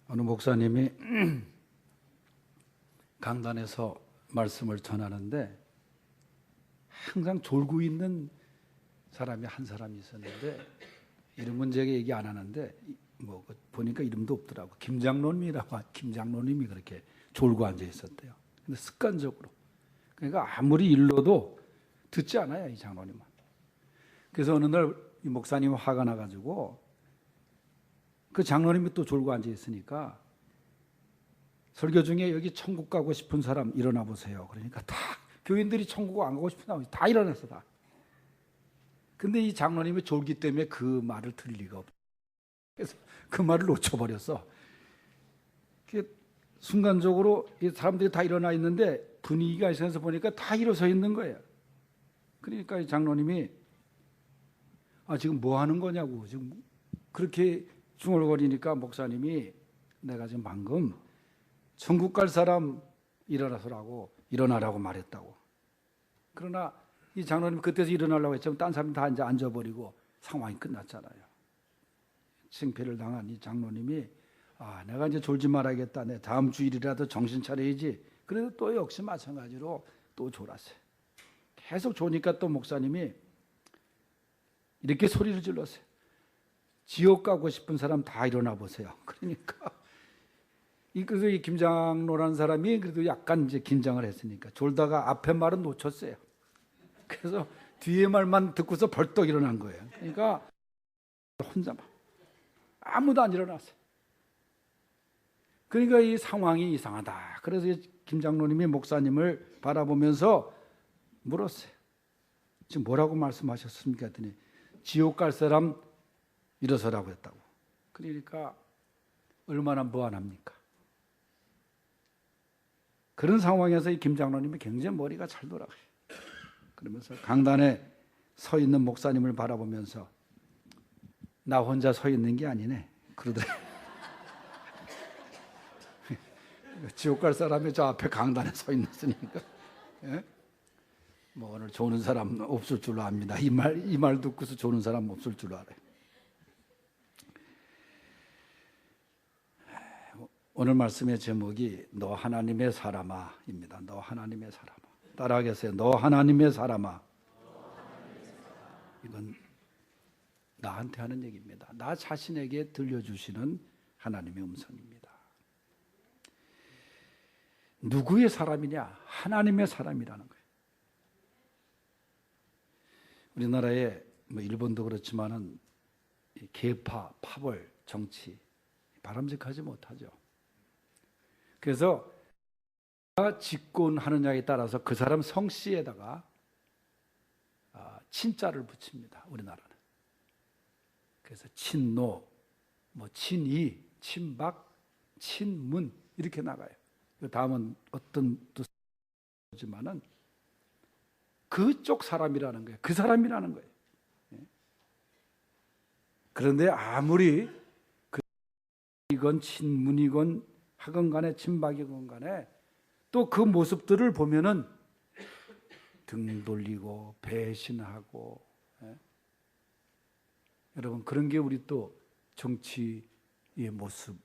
어느 목사님이 강단에서 말씀을 전하는데 항상 졸고 있는 사람이 한 사람이 있었는데 이름은 제가 얘기 안 하는데 뭐 보니까 이름도 없더라고. 김장로님이 그렇게 졸고 앉아 있었대요. 근데 습관적으로. 그러니까 아무리 일러도 듣지 않아요, 이 장로님은. 그래서 어느 날 이 목사님 화가 나가지고 그 장로님이 또 졸고 앉아 있으니까 설교 중에 여기 천국 가고 싶은 사람 일어나 보세요. 그러니까 다 교인들이 천국 안 가고 싶은 사람 다 일어났어 다. 근데 이 장로님이 졸기 때문에 그 말을 들을 리가 없어. 그래서 그 말을 놓쳐버렸어. 순간적으로 이 사람들이 다 일어나 있는데 분위기가 있어서 보니까 다 일어서 있는 거예요. 그러니까 이 장로님이 지금 뭐 하는 거냐고 지금 그렇게 중얼거리니까 목사님이 내가 지금 방금 천국 갈 사람 일어나라고 말했다고. 그러나 이 장로님 그때서 일어나려고 했지만 딴 사람 다 이제 앉아버리고 상황이 끝났잖아요. 징패를 당한 이 장로님이 내가 이제 졸지 말아야겠다. 내 다음 주일이라도 정신 차려야지. 그래도 또 역시 마찬가지로 또 졸았어요. 계속 조니까 또 목사님이 이렇게 소리를 질렀어요. 지옥 가고 싶은 사람 다 일어나 보세요. 그러니까 그래서 이 김장로라는 사람이 그래도 약간 이제 긴장을 했으니까 졸다가 앞에 말은 놓쳤어요. 그래서 뒤에 말만 듣고서 벌떡 일어난 거예요. 그러니까 혼자만 아무도 안 일어났어요. 그러니까 이 상황이 이상하다. 그래서 김장로님이 목사님을 바라보면서 물었어요. 지금 뭐라고 말씀하셨습니까? 했더니 지옥 갈 사람 일어서라고 했다고. 그러니까 얼마나 무안합니까? 그런 상황에서 이 김장로님이 굉장히 머리가 잘 돌아가요. 그러면서 강단에 서 있는 목사님을 바라보면서 나 혼자 서 있는 게 아니네 그러더래요. 지옥 갈 사람이 저 앞에 강단에 서 있으니까 뭐 오늘 조는 사람 없을 줄로 압니다. 이 말 듣고서 조는 사람 없을 줄로 알아요. 오늘 말씀의 제목이 너 하나님의 사람아입니다. 너 하나님의 사람아. 따라하겠어요. 너 하나님의 사람아. 이건 나한테 하는 얘기입니다. 나 자신에게 들려주시는 하나님의 음성입니다. 누구의 사람이냐? 하나님의 사람이라는 거예요. 우리나라에 뭐 일본도 그렇지만은 계파, 파벌, 정치 바람직하지 못하죠. 그래서 집권하느냐에 따라서 그 사람 성씨에다가 친자를 붙입니다. 우리나라는. 그래서 친노, 뭐 친이, 친박, 친문 이렇게 나가요. 다음은 어떤 뜻이지만은 그쪽 사람이라는 거예요. 그 사람이라는 거예요. 그런데 아무리 이건 친문이건 하건 간에 친박이건 간에 또 그 모습들을 보면은 등 돌리고 배신하고 여러분 그런 게 우리 또 정치의 모습.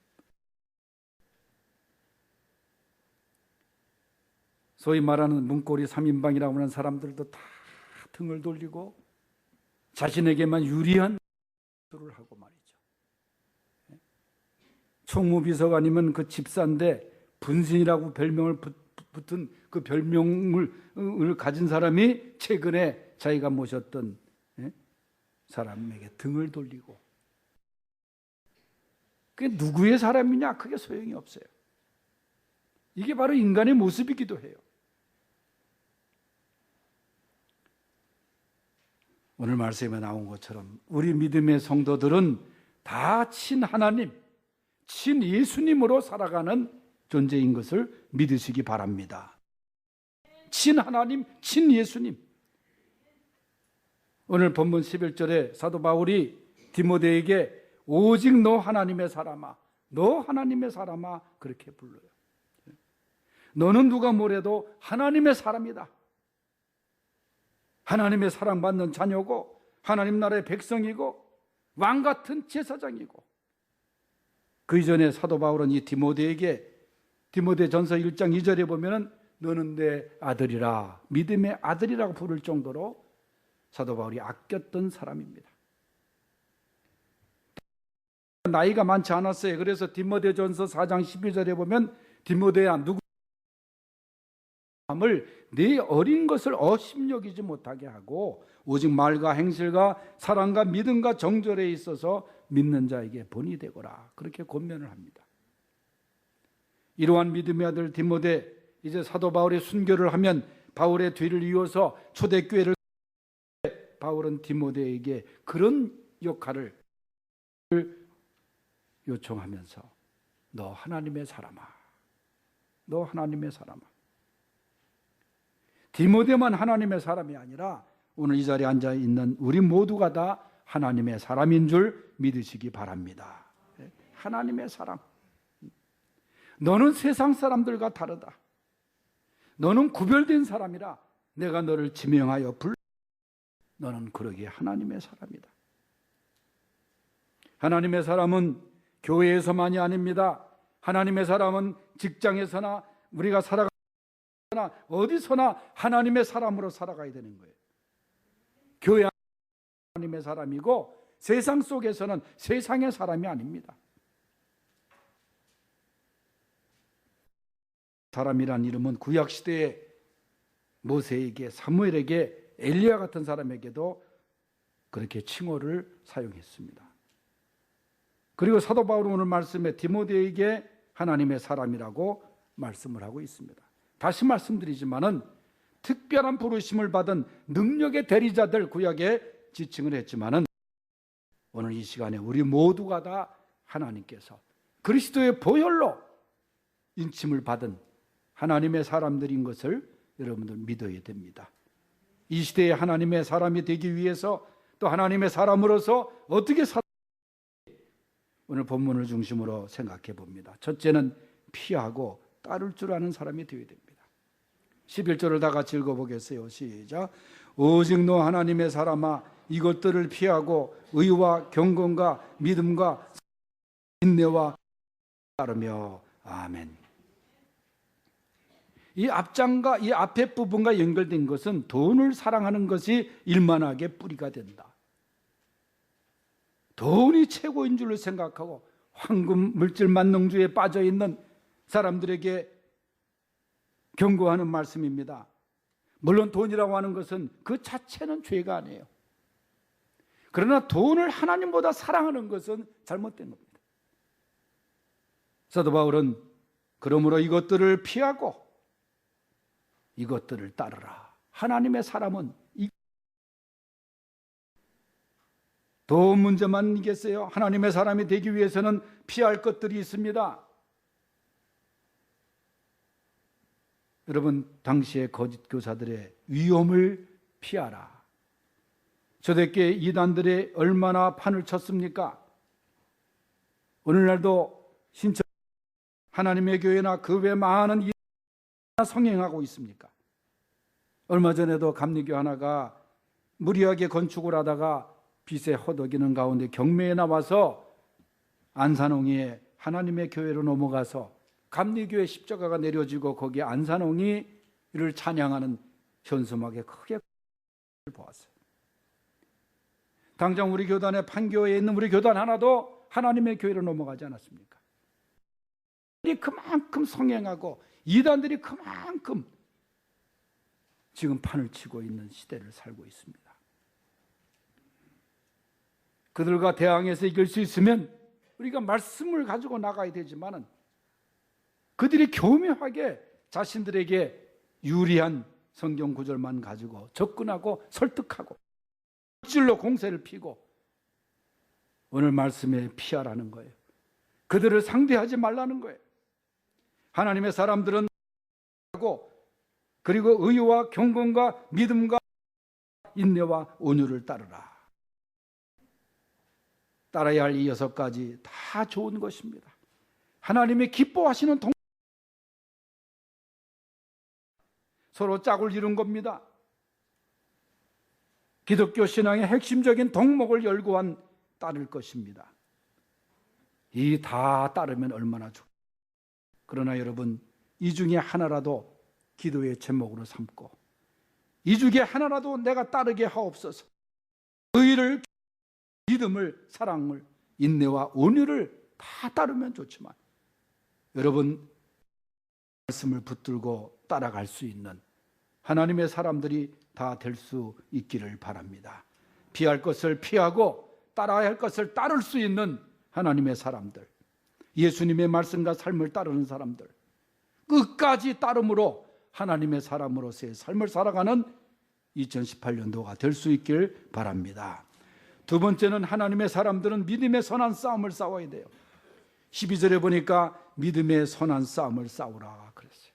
소위 말하는 문고리 3인방이라고 하는 사람들도 다 등을 돌리고 자신에게만 유리한 소를 하고 말이죠. 총무비서관이면 그 집사인데 분신이라고 별명을 붙은 그 별명을 가진 사람이 최근에 자기가 모셨던 사람에게 등을 돌리고 그게 누구의 사람이냐? 그게 소용이 없어요. 이게 바로 인간의 모습이기도 해요. 오늘 말씀에 나온 것처럼 우리 믿음의 성도들은 다 친하나님, 친예수님으로 살아가는 존재인 것을 믿으시기 바랍니다. 친하나님, 친예수님. 오늘 본문 11절에 사도 바울이 디모데에게 오직 너 하나님의 사람아, 너 하나님의 사람아 그렇게 불러요. 너는 누가 뭐래도 하나님의 사람이다. 하나님의 사랑받는 자녀고 하나님 나라의 백성이고 왕같은 제사장이고 그 이전에 사도 바울은 이 디모데에게 디모데전서 1장 2절에 보면은 너는 내 아들이라, 믿음의 아들이라고 부를 정도로 사도 바울이 아꼈던 사람입니다. 나이가 많지 않았어요. 그래서 디모데전서 4장 12절에 보면 디모데야, 누구 마음을 네 어린 것을 어심여기지 못하게 하고 오직 말과 행실과 사랑과 믿음과 정절에 있어서 믿는 자에게 본이 되거라, 그렇게 권면을 합니다. 이러한 믿음의 아들 디모데, 이제 사도 바울의 순교를 하면 바울의 뒤를 이어서 초대교회를, 바울은 디모데에게 그런 역할을 요청하면서 너 하나님의 사람아, 너 하나님의 사람아. 디모데만 하나님의 사람이 아니라 오늘 이 자리에 앉아 있는 우리 모두가 다 하나님의 사람인 줄 믿으시기 바랍니다. 하나님의 사람. 너는 세상 사람들과 다르다. 너는 구별된 사람이라 내가 너를 지명하여 불러. 너는 그러기에 하나님의 사람이다. 하나님의 사람은 교회에서만이 아닙니다. 하나님의 사람은 직장에서나 우리가 살아가나 어디서나 하나님의 사람으로 살아가야 되는 거예요. 교회 하나님의 사람이고 세상 속에서는 세상의 사람이 아닙니다. 사람이란 이름은 구약시대에 모세에게, 사무엘에게, 엘리야 같은 사람에게도 그렇게 칭호를 사용했습니다. 그리고 사도 바울은 오늘 말씀에 디모데에게 하나님의 사람이라고 말씀을 하고 있습니다. 다시 말씀드리지만은 특별한 부르심을 받은 능력의 대리자들, 구약에 지칭을 했지만은 오늘 이 시간에 우리 모두가 다 하나님께서 그리스도의 보혈로 인침을 받은 하나님의 사람들인 것을 여러분들 믿어야 됩니다. 이 시대에 하나님의 사람이 되기 위해서, 또 하나님의 사람으로서 어떻게 오늘 본문을 중심으로 생각해 봅니다. 첫째는 피하고 따를 줄 아는 사람이 되어야 됩니다. 11절을 다 같이 읽어보겠어요. 시작. 오직 너 하나님의 사람아, 이것들을 피하고 의와 경건과 믿음과 인내와 따르며. 아멘. 이 앞장과 이 앞에 부분과 연결된 것은 돈을 사랑하는 것이 일만하게 뿌리가 된다. 돈이 최고인 줄로 생각하고 황금 물질 만능주의에 빠져 있는 사람들에게 경고하는 말씀입니다. 물론 돈이라고 하는 것은 그 자체는 죄가 아니에요. 그러나 돈을 하나님보다 사랑하는 것은 잘못된 겁니다. 사도 바울은 그러므로 이것들을 피하고 이것들을 따르라. 하나님의 사람은 돈 문제만 이겠어요? 하나님의 사람이 되기 위해서는 피할 것들이 있습니다. 여러분, 당시의 거짓 교사들의 위험을 피하라. 초대교회 이단들이 얼마나 판을 쳤습니까? 오늘날도 신천 하나님의 교회나 그 외 많은 이단이 성행하고 있습니까? 얼마 전에도 감리교 하나가 무리하게 건축을 하다가 빚에 허덕이는 가운데 경매에 나와서 안산홍이에 하나님의 교회로 넘어가서 감리교회 십자가가 내려지고 거기에 안산홍이 이를 찬양하는 현수막에 크게 보았어요. 당장 우리 교단의 판교에 있는 우리 교단 하나도 하나님의 교회로 넘어가지 않았습니까? 그만큼 성행하고 이단들이 그만큼 지금 판을 치고 있는 시대를 살고 있습니다. 그들과 대항해서 이길 수 있으면 우리가 말씀을 가지고 나가야 되지만은 그들이 교묘하게 자신들에게 유리한 성경 구절만 가지고 접근하고 설득하고 물질로 공세를 피고 오늘 말씀에 피하라는 거예요. 그들을 상대하지 말라는 거예요. 하나님의 사람들은 하고 그리고 의와 경건과 믿음과 인내와 온유를 따르라. 따라야 할 이 6가지 다 좋은 것입니다. 하나님이 기뻐하시는 서로 짝을 이룬 겁니다. 기독교 신앙의 핵심적인 덕목을 열고한 따를 것입니다. 이 다 따르면 얼마나 좋. 그러나 여러분, 이 중에 하나라도 기도의 제목으로 삼고, 이 중에 하나라도 내가 따르게 하옵소서. 의를, 믿음을, 사랑을, 인내와 온유를 다 따르면 좋지만, 여러분 말씀을 붙들고 따라갈 수 있는 하나님의 사람들이 다 될 수 있기를 바랍니다. 피할 것을 피하고 따라야 할 것을 따를 수 있는 하나님의 사람들, 예수님의 말씀과 삶을 따르는 사람들, 끝까지 따름으로 하나님의 사람으로서의 삶을 살아가는 2018년도가 될 수 있길 바랍니다. 두 번째는 하나님의 사람들은 믿음의 선한 싸움을 싸워야 돼요. 12절에 보니까 믿음의 선한 싸움을 싸우라 그랬어요.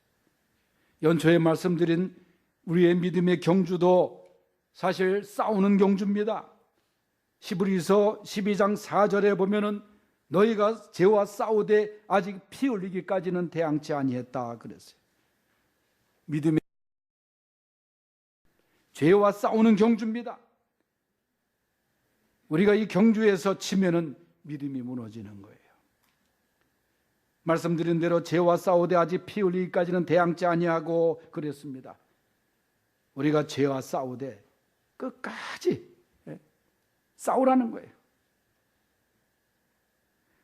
연초에 말씀드린 우리의 믿음의 경주도 사실 싸우는 경주입니다. 히브리서 12장 4절에 보면은 너희가 죄와 싸우되 아직 피 흘리기까지는 대항치 아니했다 그랬어요. 믿음의 죄와 싸우는 경주입니다. 우리가 이 경주에서 치면은 믿음이 무너지는 거예요. 말씀드린 대로 죄와 싸우되 아직 피 흘리기까지는 대항치 아니하고 그랬습니다. 우리가 죄와 싸우되 끝까지 싸우라는 거예요.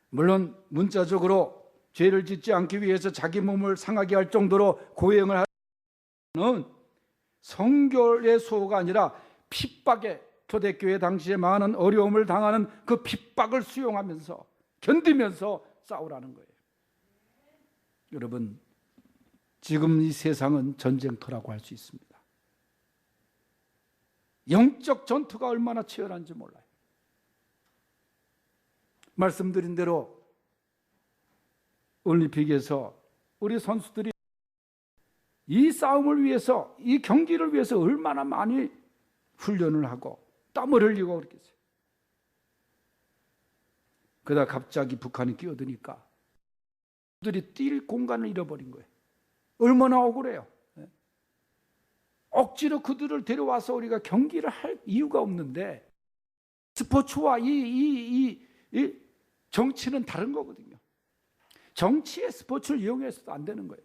물론 문자적으로 죄를 짓지 않기 위해서 자기 몸을 상하게 할 정도로 고행을 하는 성결의 수호가 아니라 핍박에, 초대교회 당시에 많은 어려움을 당하는 그 핍박을 수용하면서 견디면서 싸우라는 거예요. 여러분, 지금 이 세상은 전쟁터라고 할 수 있습니다. 영적 전투가 얼마나 치열한지 몰라요. 말씀드린 대로 올림픽에서 우리 선수들이 이 싸움을 위해서, 이 경기를 위해서 얼마나 많이 훈련을 하고 땀을 흘리고 그랬겠어요. 그러다 갑자기 북한이 끼어드니까 그들이 뛸 공간을 잃어버린 거예요. 얼마나 억울해요. 억지로 그들을 데려와서 우리가 경기를 할 이유가 없는데, 스포츠와 이 정치는 다른 거거든요. 정치에 스포츠를 이용해서도 안 되는 거예요.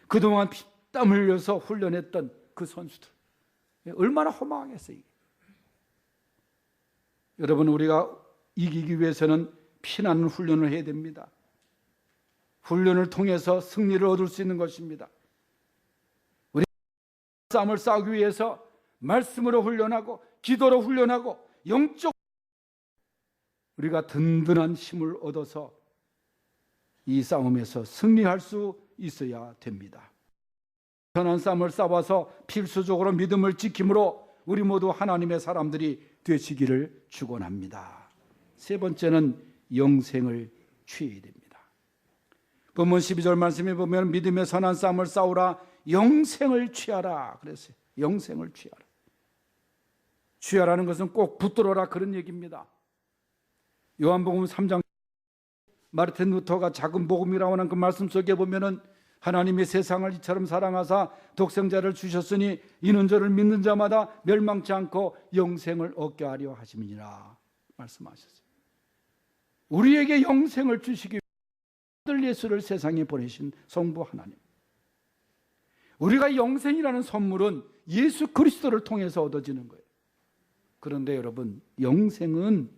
그동안 피땀 흘려서 훈련했던 그 선수들 얼마나 허망하겠어요. 이게. 여러분, 우리가 이기기 위해서는 피나는 훈련을 해야 됩니다. 훈련을 통해서 승리를 얻을 수 있는 것입니다. 우리 싸움을 싸우기 위해서 말씀으로 훈련하고 기도로 훈련하고 영적 우리가 든든한 힘을 얻어서 이 싸움에서 승리할 수 있어야 됩니다. 선한 싸움을 싸워서 필수적으로 믿음을 지킴으로 우리 모두 하나님의 사람들이 되시기를 축원합니다. 세 번째는 영생을 취해야 됩니다. 본문 12절 말씀에 보면 믿음의 선한 싸움을 싸우라, 영생을 취하라 그랬어요. 영생을 취하라. 취하라는 것은 꼭 붙들어라 그런 얘기입니다. 요한복음 3장 마르틴 루터가 작은 복음이라고 하는 그 말씀 속에 보면은 하나님이 세상을 이처럼 사랑하사 독생자를 주셨으니 이는 저를 믿는 자마다 멸망치 않고 영생을 얻게 하려 하심이니라 말씀하셨어요. 우리에게 영생을 주시기 위해 아들 예수를 세상에 보내신 성부 하나님, 우리가 영생이라는 선물은 예수 그리스도를 통해서 얻어지는 거예요. 그런데 여러분, 영생은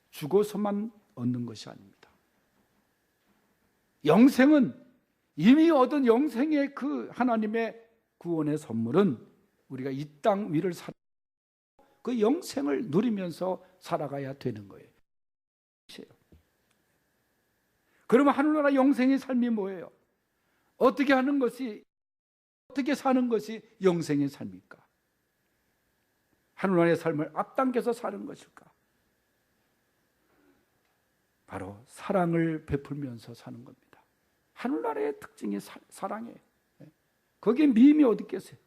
죽어서만 얻는 것이 아닙니다. 영생은 이미 얻은 영생의 그 하나님의 구원의 선물은 우리가 이 땅 위를 살아 그 영생을 누리면서 살아가야 되는 거예요. 그러면 하늘나라 영생의 삶이 뭐예요? 어떻게 하는 것이, 어떻게 사는 것이 영생의 삶일까? 하늘나라의 삶을 앞당겨서 사는 것일까? 바로 사랑을 베풀면서 사는 겁니다. 하늘나라의 특징이 사랑이에요. 거기에 미임이 어디 있겠어요?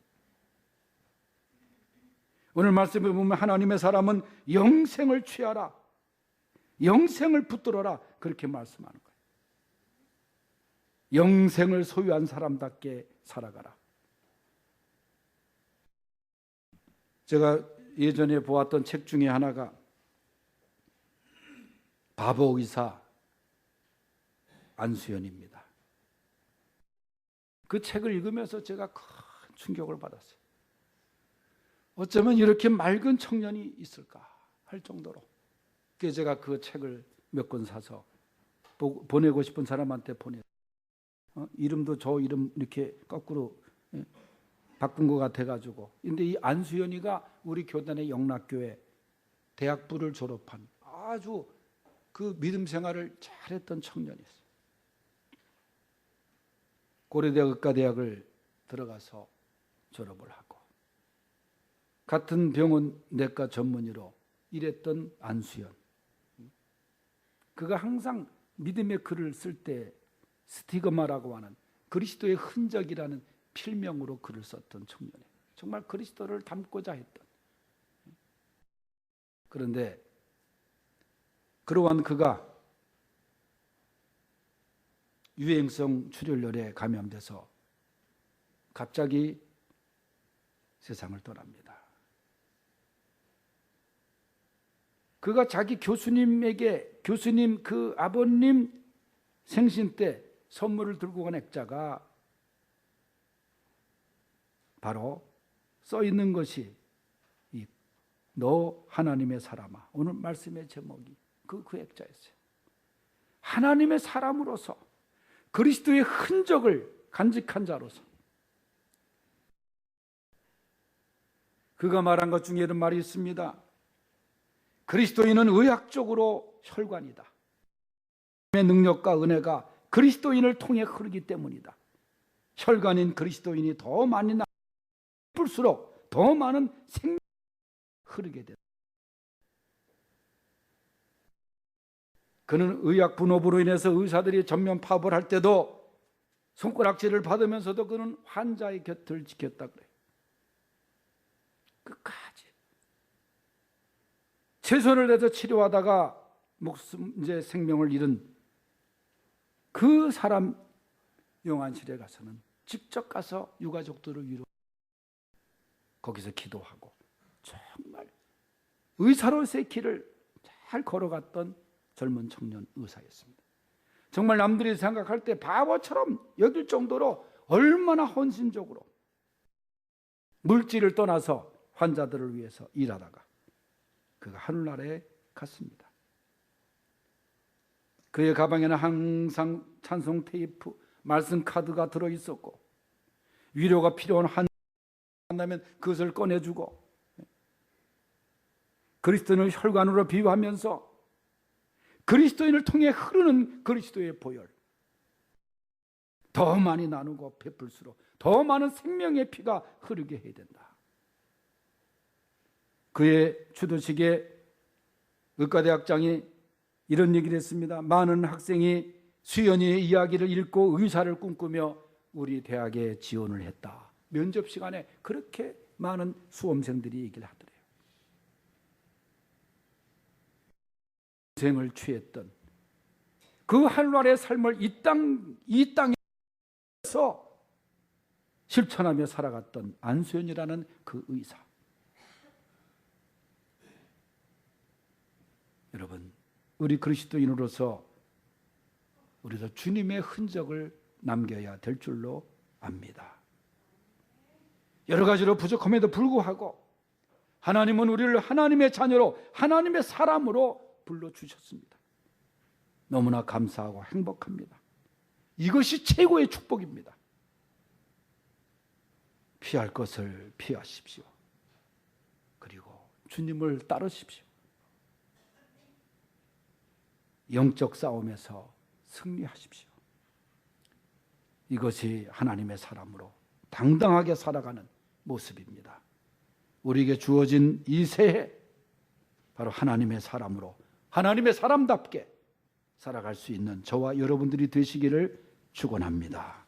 오늘 말씀에 보면 하나님의 사람은 영생을 취하라, 영생을 붙들어라 그렇게 말씀하는 거예요. 영생을 소유한 사람답게 살아가라. 제가 예전에 보았던 책 중에 하나가 바보 의사 안수연입니다. 그 책을 읽으면서 제가 큰 충격을 받았어요. 어쩌면 이렇게 맑은 청년이 있을까 할 정도로. 그래서 제가 그 책을 몇 권 사서 보내고 싶은 사람한테 이름도 저 이름 이렇게 거꾸로 바꾼 것 같아가지고. 근데 이 안수연이가 우리 교단의 영락교회 대학부를 졸업한 아주 그 믿음 생활을 잘했던 청년이었어요. 고려대 의과대학을 들어가서 졸업을 하고 같은 병원 내과 전문의로 일했던 안수연. 그가 항상 믿음의 글을 쓸 때 스티그마라고 하는 그리스도의 흔적이라는 필명으로 글을 썼던 청년이에요. 정말 그리스도를 닮고자 했던. 그런데 그러한 그가 유행성 출혈열에 감염돼서 갑자기 세상을 떠납니다. 그가 자기 교수님 그 아버님 생신 때 선물을 들고 간 액자가 바로 써 있는 것이 너 하나님의 사람아. 오늘 말씀의 제목이 그 액자였어요. 하나님의 사람으로서 그리스도의 흔적을 간직한 자로서 그가 말한 것 중에 이런 말이 있습니다. 그리스도인은 의학적으로 혈관이다. 하나님의 능력과 은혜가 그리스도인을 통해 흐르기 때문이다. 혈관인 그리스도인이 더 많이 나쁠수록 더 많은 생명이 흐르게 된다. 그는 의학 분업으로 인해서 의사들이 전면 파업을 할 때도 손가락질을 받으면서도 그는 환자의 곁을 지켰다 그래요. 끝까지 최선을 다해서 치료하다가 생명을 잃은 그 사람 영안실에 가서는 직접 가서 유가족들을 위로 거기서 기도하고 정말 의사로서의 길을 잘 걸어갔던 젊은 청년 의사였습니다. 정말 남들이 생각할 때 바보처럼 여길 정도로 얼마나 헌신적으로 물질을 떠나서 환자들을 위해서 일하다가 그가 하늘나라에 갔습니다. 그의 가방에는 항상 찬송 테이프, 말씀 카드가 들어있었고 위로가 필요한 한다면 그것을 꺼내주고 그리스도인을 혈관으로 비유하면서 그리스도인을 통해 흐르는 그리스도의 보혈 더 많이 나누고 베풀수록 더 많은 생명의 피가 흐르게 해야 된다. 그의 추도식에 의과대학장이 이런 얘기를 했습니다. 많은 학생이 수연이의 이야기를 읽고 의사를 꿈꾸며 우리 대학에 지원을 했다. 면접 시간에 그렇게 많은 수험생들이 얘기를 하더래요. 생을 취했던 그 한날의 삶을 이 땅에서 실천하며 살아갔던 안수연이라는 그 의사. 여러분, 우리 그리스도인으로서 우리도 주님의 흔적을 남겨야 될 줄로 압니다. 여러 가지로 부족함에도 불구하고 하나님은 우리를 하나님의 자녀로 하나님의 사람으로 불러주셨습니다. 너무나 감사하고 행복합니다. 이것이 최고의 축복입니다. 피할 것을 피하십시오. 그리고 주님을 따르십시오. 영적 싸움에서 승리하십시오. 이것이 하나님의 사람으로 당당하게 살아가는 모습입니다. 우리에게 주어진 이 새해 바로 하나님의 사람으로 하나님의 사람답게 살아갈 수 있는 저와 여러분들이 되시기를 축원합니다.